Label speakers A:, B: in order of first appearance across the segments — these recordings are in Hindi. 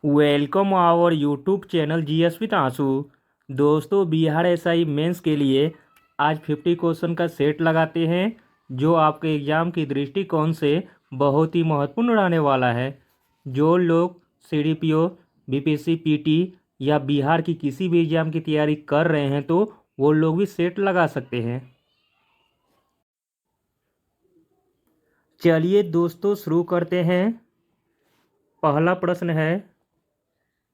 A: Welcome our YouTube channel GS with Aansu. दोस्तों, बिहार एसआई मेंस के लिए आज 50 क्वेश्चन का सेट लगाते हैं जो आपके एग्ज़ाम की दृष्टिकोण से बहुत ही महत्वपूर्ण रहने वाला है। जो लोग सीडीपीओ, बीपीएससी, पीटी या बिहार की किसी भी एग्ज़ाम की तैयारी कर रहे हैं तो वो लोग भी सेट लगा सकते हैं। चलिए दोस्तों, शुरू करते हैं। पहला प्रश्न है,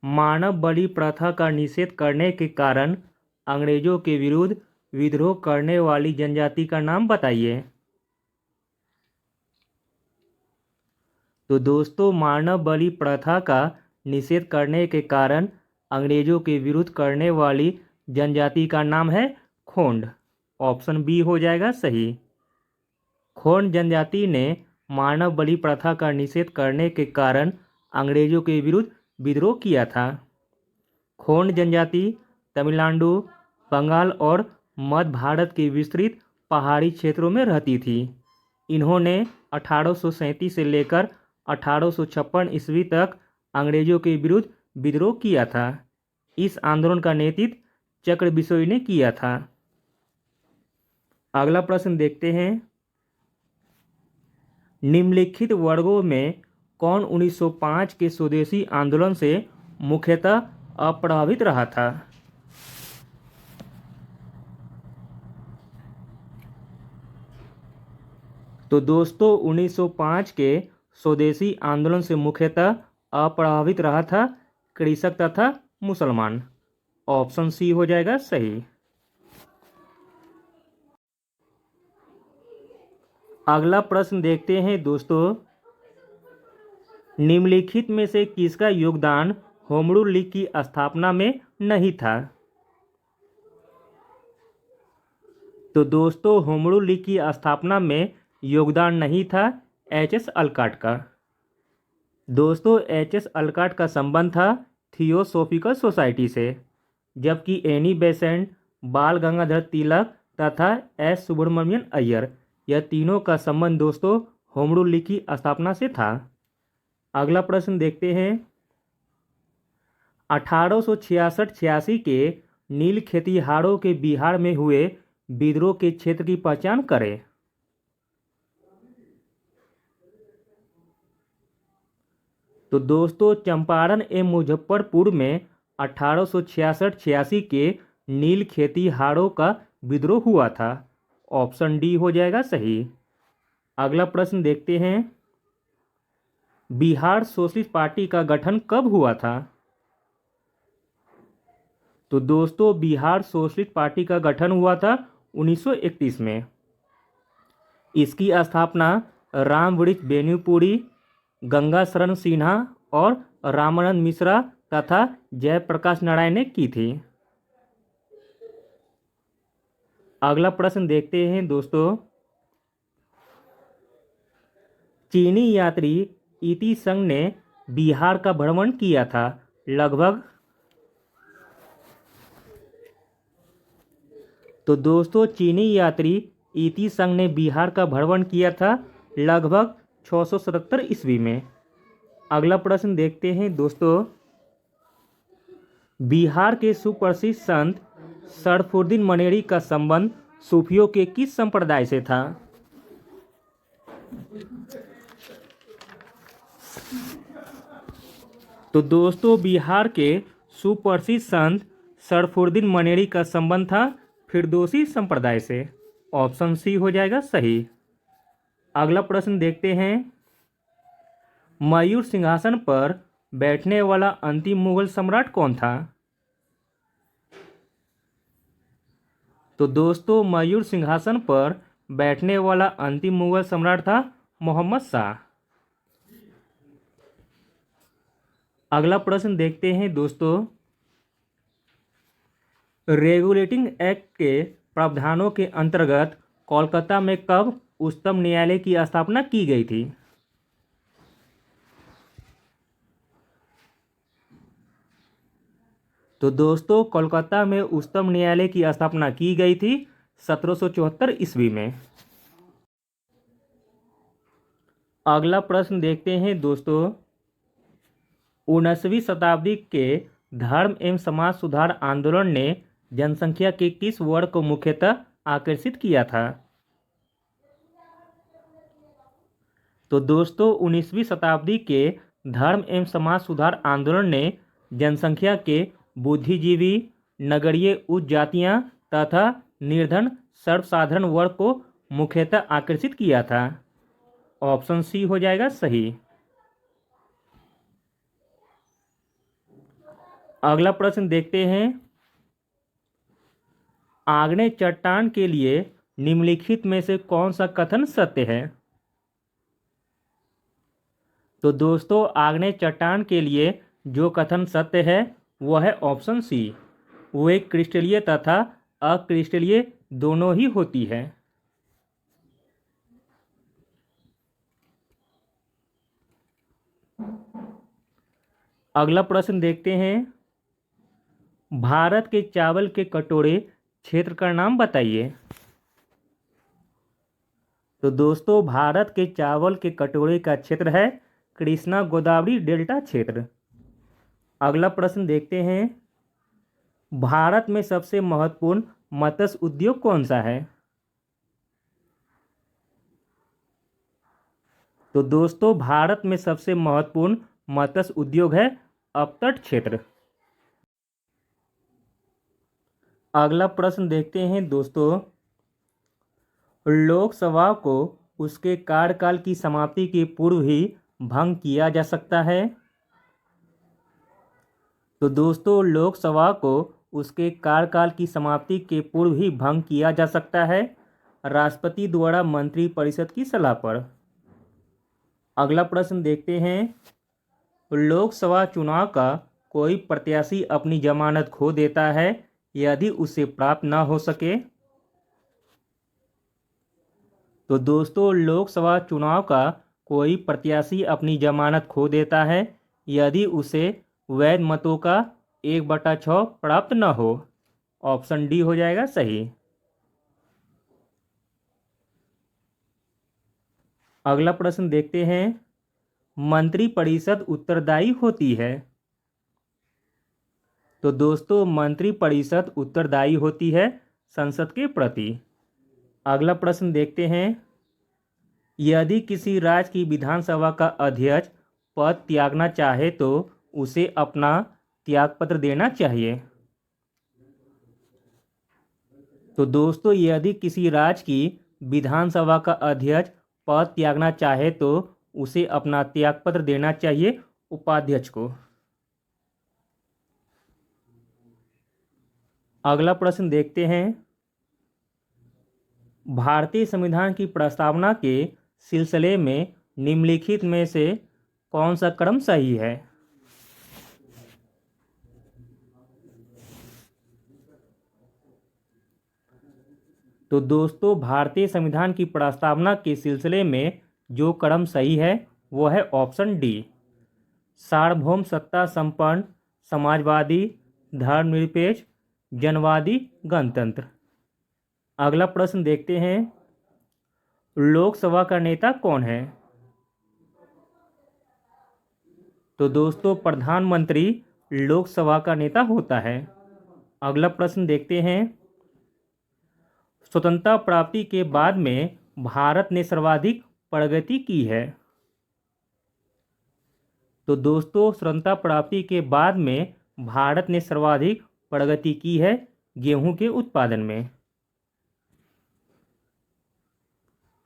A: मानव बलि प्रथा का निषेध करने के कारण अंग्रेजों के विरुद्ध विद्रोह करने वाली जनजाति का नाम बताइए। तो दोस्तों, मानव बलि प्रथा का निषेध करने के कारण अंग्रेजों के विरुद्ध करने वाली जनजाति का नाम है खोंड। ऑप्शन बी हो जाएगा सही। खोंड जनजाति ने मानव बलि प्रथा का निषेध करने के कारण अंग्रेजों के विरुद्ध विद्रोह किया था। खोंड जनजाति तमिलनाडु, बंगाल और मध्य भारत के विस्तृत पहाड़ी क्षेत्रों में रहती थी। इन्होंने 1837 से लेकर 1856 ईस्वी तक अंग्रेजों के विरुद्ध विद्रोह किया था। इस आंदोलन का नेतृत्व चक्र बिसोई ने किया था। अगला प्रश्न देखते हैं। निम्नलिखित वर्गों में कौन 1905 के स्वदेशी आंदोलन से मुख्यतः अप्रभावित रहा था। तो दोस्तों, 1905 के स्वदेशी आंदोलन से मुख्यतः अप्रभावित रहा था कृषक तथा मुसलमान। ऑप्शन सी हो जाएगा सही। अगला प्रश्न देखते हैं दोस्तों। निम्नलिखित में से किसका योगदान होम रूल लीग की स्थापना में नहीं था। तो दोस्तों, होम रूल लीग की स्थापना में योगदान नहीं था एच.एस. अल्काट का। दोस्तों, एच.एस. अल्काट का संबंध था थियोसॉफिकल सोसाइटी से, जबकि एनी बेसेंट, बाल गंगाधर तिलक तथा एस. सुब्रमण्यम अय्यर, यह तीनों का संबंध दोस्तों होम रूल लीग की स्थापना से था। अगला प्रश्न देखते हैं। 1866-86 के नील खेतिहारों के बिहार में हुए विद्रोह के क्षेत्र की पहचान करें। तो दोस्तों, चंपारण एवं मुजफ्फरपुर में 1866-86 के नील खेतिहारों का विद्रोह हुआ था। ऑप्शन डी हो जाएगा सही। अगला प्रश्न देखते हैं। बिहार सोशलिस्ट पार्टी का गठन कब हुआ था। तो दोस्तों, बिहार सोशलिस्ट पार्टी का गठन हुआ था 1931 में। इसकी स्थापना रामवृक्ष बेनीपुरी, गंगा शरण सिन्हा और रामानंद मिश्रा तथा जयप्रकाश नारायण ने की थी। अगला प्रश्न देखते हैं दोस्तों। चीनी यात्री इति संघ ने बिहार का भ्रमण किया था लगभग। तो दोस्तों, चीनी यात्री इति संघ ने बिहार का भ्रमण किया था लगभग 677 ईस्वी में। अगला प्रश्न देखते हैं दोस्तों। बिहार के सुप्रसिद्ध संत सरफुद्दीन मनेरी का संबंध सूफियों के किस संप्रदाय से था। तो दोस्तों, बिहार के सुप्रसिद्ध संत सरफुद्दीन मनेरी का संबंध था फिरदौसी संप्रदाय से। ऑप्शन सी हो जाएगा सही। अगला प्रश्न देखते हैं। मयूर सिंहासन पर बैठने वाला अंतिम मुगल सम्राट कौन था। तो दोस्तों, मयूर सिंहासन पर बैठने वाला अंतिम मुगल सम्राट था मोहम्मद शाह। अगला प्रश्न देखते हैं दोस्तों। रेगुलेटिंग एक्ट के प्रावधानों के अंतर्गत कोलकाता में कब उच्चतम न्यायालय की स्थापना की गई थी। तो दोस्तों, कोलकाता में उच्चतम न्यायालय की स्थापना की गई थी 1774 ईस्वी में। अगला प्रश्न देखते हैं दोस्तों। 19वीं शताब्दी के धर्म एवं समाज सुधार आंदोलन ने जनसंख्या के किस वर्ग को मुख्यतः आकर्षित किया था? तो दोस्तों 19वीं शताब्दी के धर्म एवं समाज सुधार आंदोलन ने जनसंख्या के बुद्धिजीवी, नगरीय उच्च जातियां तथा निर्धन सर्वसाधारण वर्ग को मुख्यतः आकर्षित किया था। ऑप्शन सी हो जाएगा सही। अगला प्रश्न देखते हैं। आग्नेय चट्टान के लिए निम्नलिखित में से कौन सा कथन सत्य है? तो दोस्तों आग्नेय चट्टान के लिए जो कथन सत्य है वह है ऑप्शन सी। वो एक क्रिस्टलीय तथा अक्रिस्टलीय दोनों ही होती है। अगला प्रश्न देखते हैं। भारत के चावल के कटोरे क्षेत्र का नाम बताइए। तो दोस्तों भारत के चावल के कटोरे का क्षेत्र है कृष्णा गोदावरी डेल्टा क्षेत्र। अगला प्रश्न देखते हैं। भारत में सबसे महत्वपूर्ण मत्स्य उद्योग कौन सा है? तो दोस्तों भारत में सबसे महत्वपूर्ण मत्स्य उद्योग है अपतट क्षेत्र। अगला प्रश्न देखते हैं दोस्तों। लोकसभा को उसके कार्यकाल की समाप्ति के पूर्व ही भंग किया जा सकता है। तो दोस्तों लोकसभा को उसके कार्यकाल की समाप्ति के पूर्व ही भंग किया जा सकता है राष्ट्रपति द्वारा मंत्रिपरिषद की सलाह पर। अगला प्रश्न देखते हैं। लोकसभा चुनाव का कोई प्रत्याशी अपनी जमानत खो देता है यदि उसे प्राप्त न हो सके। तो दोस्तों लोकसभा चुनाव का कोई प्रत्याशी अपनी जमानत खो देता है यदि उसे वैध मतों का 1/6 प्राप्त न हो। ऑप्शन डी हो जाएगा सही। अगला प्रश्न देखते हैं। मंत्रिपरिषद उत्तरदायी होती है। तो दोस्तों मंत्रिपरिषद उत्तरदायी होती है संसद के प्रति। अगला प्रश्न देखते हैं। यदि किसी राज्य की विधानसभा का अध्यक्ष पद त्यागना चाहे तो उसे अपना त्यागपत्र देना चाहिए। तो दोस्तों यदि किसी राज्य की विधानसभा का अध्यक्ष पद त्यागना चाहे तो उसे अपना त्यागपत्र देना चाहिए उपाध्यक्ष को। अगला प्रश्न देखते हैं। भारतीय संविधान की प्रस्तावना के सिलसिले में निम्नलिखित में से कौन सा क्रम सही है? तो दोस्तों भारतीय संविधान की प्रस्तावना के सिलसिले में जो क्रम सही है वो है ऑप्शन डी। सार्वभौम सत्ता संपन्न, समाजवादी, धर्मनिरपेक्ष, जनवादी, गणतंत्र। अगला प्रश्न देखते हैं। लोकसभा का नेता कौन है? तो दोस्तों प्रधानमंत्री लोकसभा का नेता होता है। अगला प्रश्न देखते हैं। स्वतंत्रता प्राप्ति के बाद में भारत ने सर्वाधिक प्रगति की है। तो दोस्तों स्वतंत्रता प्राप्ति के बाद में भारत ने सर्वाधिक प्रगति की है गेहूं के उत्पादन में।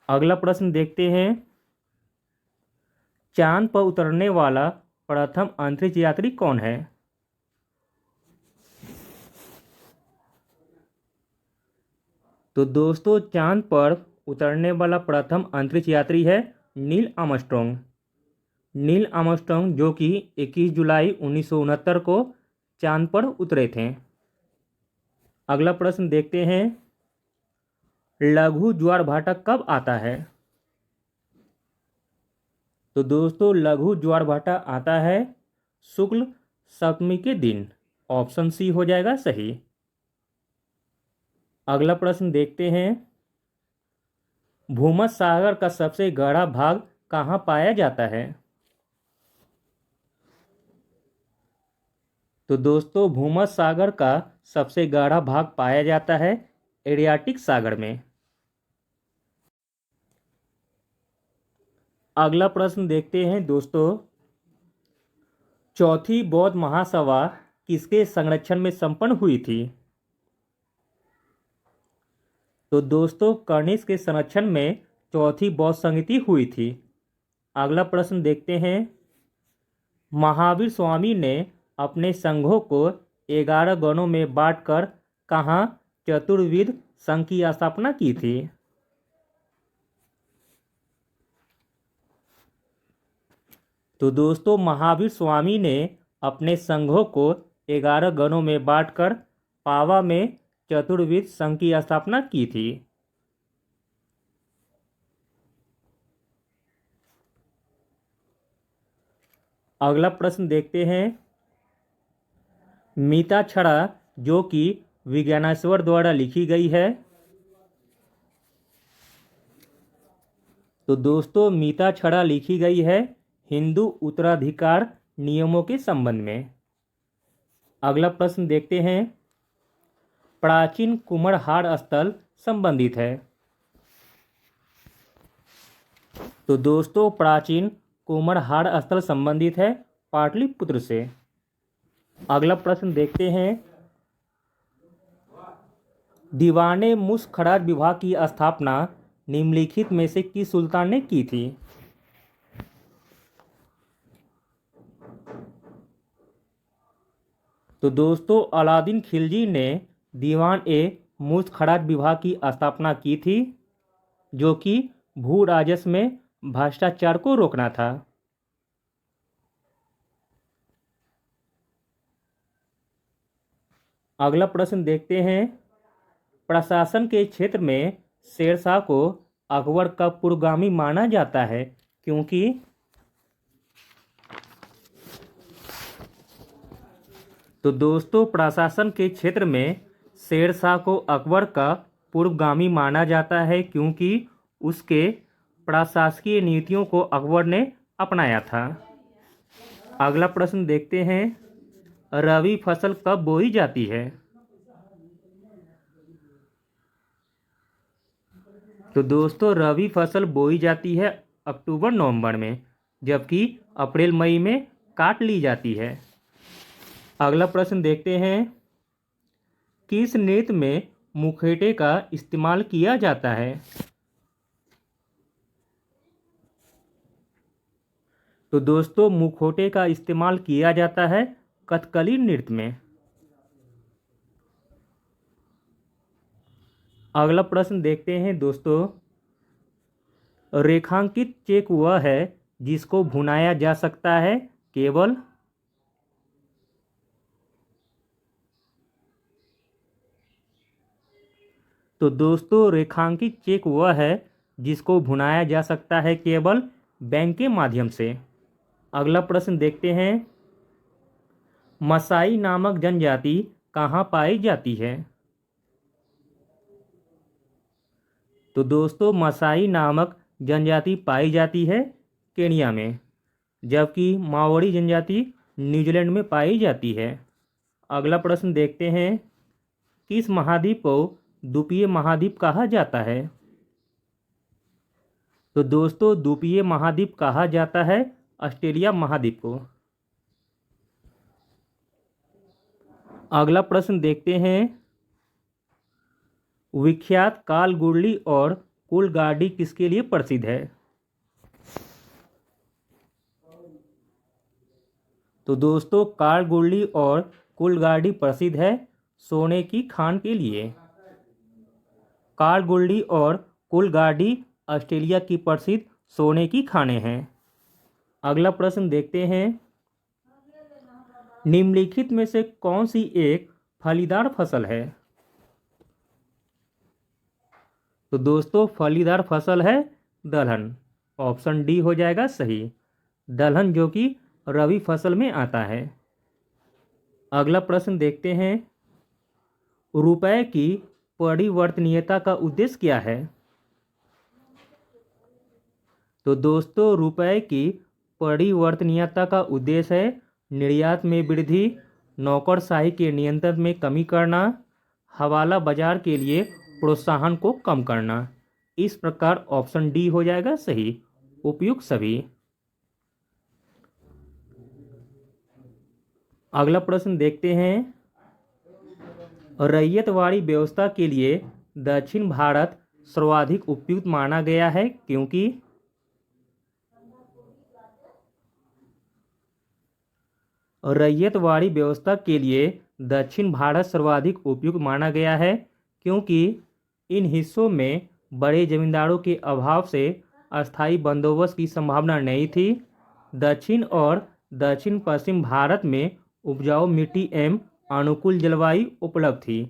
A: अगला प्रश्न देखते हैं। चांद पर उतरने वाला प्रथम अंतरिक्ष यात्री कौन है? तो दोस्तों चांद पर उतरने वाला प्रथम अंतरिक्ष यात्री है नील आर्मस्ट्रॉन्ग। नील आर्मस्ट्रॉन्ग जो कि 21 जुलाई 1969 को चांद पर उतरे थे। अगला प्रश्न देखते हैं। लघु ज्वार भाटा कब आता है? तो दोस्तों लघु ज्वार भाटा आता है शुक्ल सप्तमी के दिन। ऑप्शन सी हो जाएगा सही। अगला प्रश्न देखते हैं। भूमध्य सागर का सबसे गहरा भाग कहाँ पाया जाता है? तो दोस्तों भूमध्य सागर का सबसे गाढ़ा भाग पाया जाता है एडियाटिक सागर में। अगला प्रश्न देखते हैं दोस्तों, चौथी बौद्ध महासभा किसके संरक्षण में संपन्न हुई थी? तो दोस्तों कनिष्क के संरक्षण में चौथी बौद्ध संहिता हुई थी। अगला प्रश्न देखते हैं, महावीर स्वामी ने अपने संघों को 11 गणों में बांटकर कहाँ चतुर्विध संघ की स्थापना की थी? तो दोस्तों महावीर स्वामी ने अपने संघों को 11 गणों में बांटकर पावा में चतुर्विध संघ की स्थापना की थी। अगला प्रश्न देखते हैं, मिताक्षरा जो कि विज्ञानेश्वर द्वारा लिखी गई है। तो दोस्तों मिताक्षरा लिखी गई है हिंदू उत्तराधिकार नियमों के संबंध में। अगला प्रश्न देखते हैं, प्राचीन कुम्हरहार स्थल संबंधित है। तो दोस्तों प्राचीन कुम्हरहार स्थल संबंधित है पाटलिपुत्र से। अगला प्रश्न देखते हैं, दीवाने मुस्खराज विभाग की स्थापना निम्नलिखित में से किस सुल्तान ने की थी? तो दोस्तों अलादीन खिलजी ने दीवान ए मुस्खराज विभाग की स्थापना की थी, जो कि भू राजस्व में भ्रष्टाचार को रोकना था। अगला प्रश्न देखते हैं, प्रशासन के क्षेत्र में शेरशाह को अकबर का पूर्वगामी माना जाता है क्योंकि? तो दोस्तों प्रशासन के क्षेत्र में शेरशाह को अकबर का पूर्वगामी माना जाता है क्योंकि उसके प्रशासकीय नीतियों को अकबर ने अपनाया था। अगला प्रश्न देखते हैं, रबी फसल कब बोई जाती है? तो दोस्तों रबी फसल बोई जाती है अक्टूबर नवंबर में, जबकि अप्रैल मई में काट ली जाती है। अगला प्रश्न देखते हैं, किस नृत्य में मुखौटे का इस्तेमाल किया जाता है? तो दोस्तों मुखौटे का इस्तेमाल किया जाता है कथकली नृत्य में। अगला प्रश्न देखते हैं दोस्तों, रेखांकित चेक वह है जिसको भुनाया जा सकता है केवल? तो दोस्तों रेखांकित चेक वह है जिसको भुनाया जा सकता है केवल बैंक के माध्यम से। अगला प्रश्न देखते हैं, मसाई नामक जनजाति कहाँ पाई जाती है? तो दोस्तों मसाई नामक जनजाति पाई जाती है केन्या में, जबकि माओरी जनजाति न्यूजीलैंड में पाई जाती है। अगला प्रश्न देखते हैं, किस महाद्वीप को द्वीपीय महाद्वीप कहा जाता है? तो दोस्तों द्वीपीय महाद्वीप कहा जाता है ऑस्ट्रेलिया महाद्वीप को। अगला प्रश्न देखते हैं, विख्यात कालगुर्ली और कुलगाड़ी किसके लिए प्रसिद्ध है? तो दोस्तों कालगुर्ली और कुलगाड़ी प्रसिद्ध है सोने की खान के लिए। कालगुर्ली और कुलगाड़ी ऑस्ट्रेलिया की प्रसिद्ध सोने की खानें हैं। अगला प्रश्न देखते हैं, निम्नलिखित में से कौन सी एक फलीदार फसल है? तो दोस्तों फलीदार फसल है दलहन। ऑप्शन डी हो जाएगा सही, दलहन जो कि रबी फसल में आता है। अगला प्रश्न देखते हैं, रुपए की परिवर्तनीयता का उद्देश्य क्या है? तो दोस्तों रुपए की परिवर्तनीयता का उद्देश्य है निर्यात में वृद्धि नौकरशाही के नियंत्रण में कमी करना, हवाला बाजार के लिए प्रोत्साहन को कम करना। इस प्रकार ऑप्शन डी हो जाएगा सही। उपयुक्त सभी। अगला प्रश्न देखते हैं। रैयतवाड़ी व्यवस्था के लिए दक्षिण भारत सर्वाधिक उपयुक्त माना गया है क्योंकि। रैयतवाड़ी व्यवस्था के लिए दक्षिण भारत सर्वाधिक उपयुक्त माना गया है क्योंकि इन हिस्सों में बड़े जमींदारों के अभाव से अस्थायी बंदोबस्त की संभावना नहीं थी। दक्षिण और दक्षिण पश्चिम भारत में उपजाऊ मिट्टी एवं अनुकूल जलवायु उपलब्ध थी।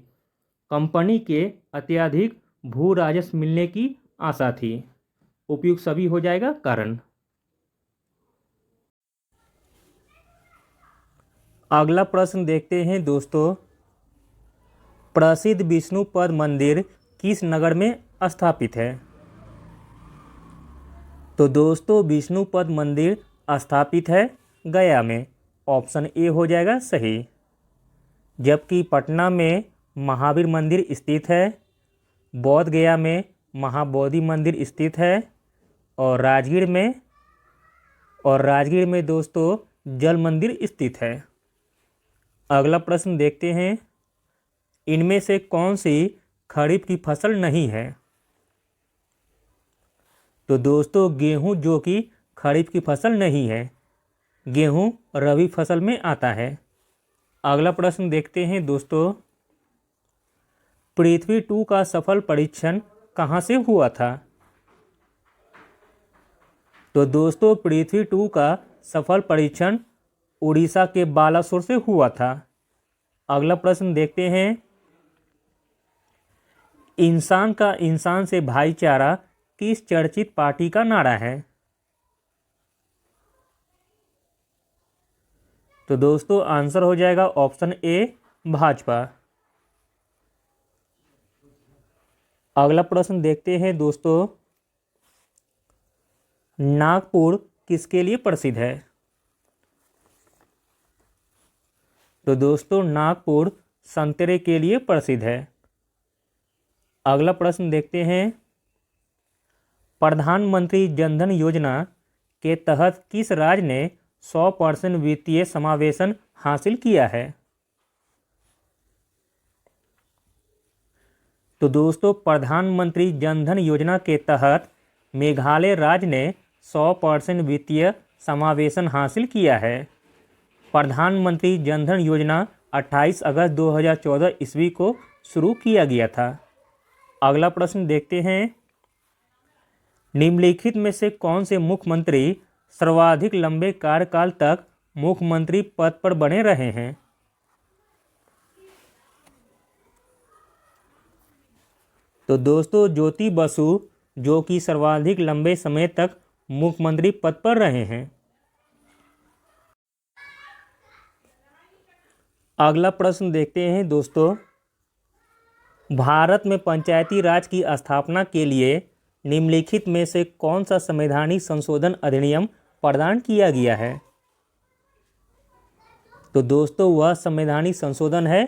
A: कंपनी के अत्यधिक भू राजस्व मिलने की आशा थी। उपयुक्त सभी हो जाएगा कारण। अगला प्रश्न देखते हैं दोस्तों। प्रसिद्ध विष्णुपद मंदिर किस नगर में स्थापित है? तो दोस्तों विष्णुपद मंदिर स्थापित है गया में। ऑप्शन ए हो जाएगा सही। जबकि पटना में महावीर मंदिर स्थित है, बोध गया में महाबोधि मंदिर स्थित है और राजगीर में दोस्तों जल मंदिर स्थित है। अगला प्रश्न देखते हैं। इनमें से कौन सी खरीफ की फसल नहीं है? तो दोस्तों गेहूं जो कि खरीफ की फसल नहीं है। गेहूं रबी फसल में आता है। अगला प्रश्न देखते हैं दोस्तों। पृथ्वी 2 का सफल परीक्षण कहाँ से हुआ था? तो दोस्तों पृथ्वी 2 का सफल परीक्षण उड़ीसा के बालासोर से हुआ था। अगला प्रश्न देखते हैं। इंसान का इंसान से भाईचारा किस चर्चित पार्टी का नारा है? तो दोस्तों आंसर हो जाएगा ऑप्शन ए भाजपा। अगला प्रश्न देखते हैं दोस्तों। नागपुर किसके लिए प्रसिद्ध है? तो दोस्तों नागपुर संतरे के लिए प्रसिद्ध है। अगला प्रश्न देखते हैं। प्रधानमंत्री जनधन योजना के तहत किस राज्य ने 100% वित्तीय समावेशन हासिल किया है? तो दोस्तों प्रधानमंत्री जनधन योजना के तहत मेघालय राज्य ने 100% वित्तीय समावेशन हासिल किया है। प्रधानमंत्री जनधन योजना 28 अगस्त 2014 ईस्वी को शुरू किया गया था। अगला प्रश्न देखते हैं। निम्नलिखित में से कौन से मुख्यमंत्री सर्वाधिक लंबे कार्यकाल तक मुख्यमंत्री पद पर बने रहे हैं? तो दोस्तों ज्योति बसु जो कि सर्वाधिक लंबे समय तक मुख्यमंत्री पद पर रहे हैं। अगला प्रश्न देखते हैं दोस्तों। भारत में पंचायती राज की स्थापना के लिए निम्नलिखित में से कौन सा संवैधानिक संशोधन अधिनियम प्रदान किया गया है? तो दोस्तों वह संवैधानिक संशोधन है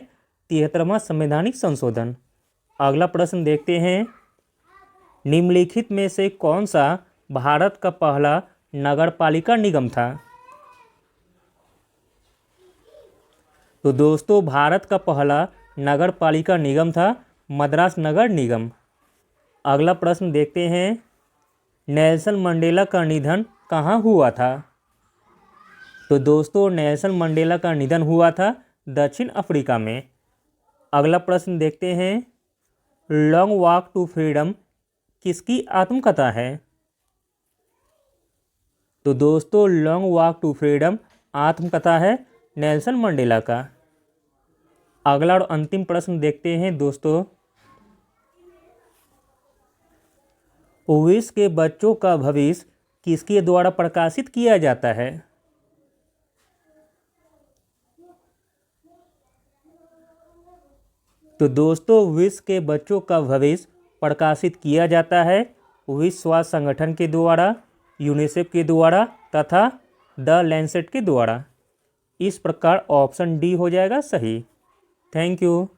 A: 73वां संवैधानिक संशोधन। अगला प्रश्न देखते हैं। निम्नलिखित में से कौन सा भारत का पहला नगरपालिका निगम था? तो दोस्तों भारत का पहला नगरपालिका निगम था मद्रास नगर निगम। अगला प्रश्न देखते हैं। नेल्सन मंडेला का निधन कहाँ हुआ था? तो दोस्तों नेल्सन मंडेला का निधन हुआ था दक्षिण अफ्रीका में। अगला प्रश्न देखते हैं। लॉन्ग वॉक टू फ्रीडम किसकी आत्मकथा है? तो दोस्तों लॉन्ग वॉक टू फ्रीडम आत्मकथा है नेल्सन मंडेला का। अगला और अंतिम प्रश्न देखते हैं दोस्तों। विश्व के बच्चों का भविष्य किसके द्वारा प्रकाशित किया जाता है? तो दोस्तों विश्व के बच्चों का भविष्य प्रकाशित किया जाता है विश्व स्वास्थ्य संगठन के द्वारा, यूनिसेफ के द्वारा तथा द लैंसेट के द्वारा। इस प्रकार ऑप्शन डी हो जाएगा सही। Thank you.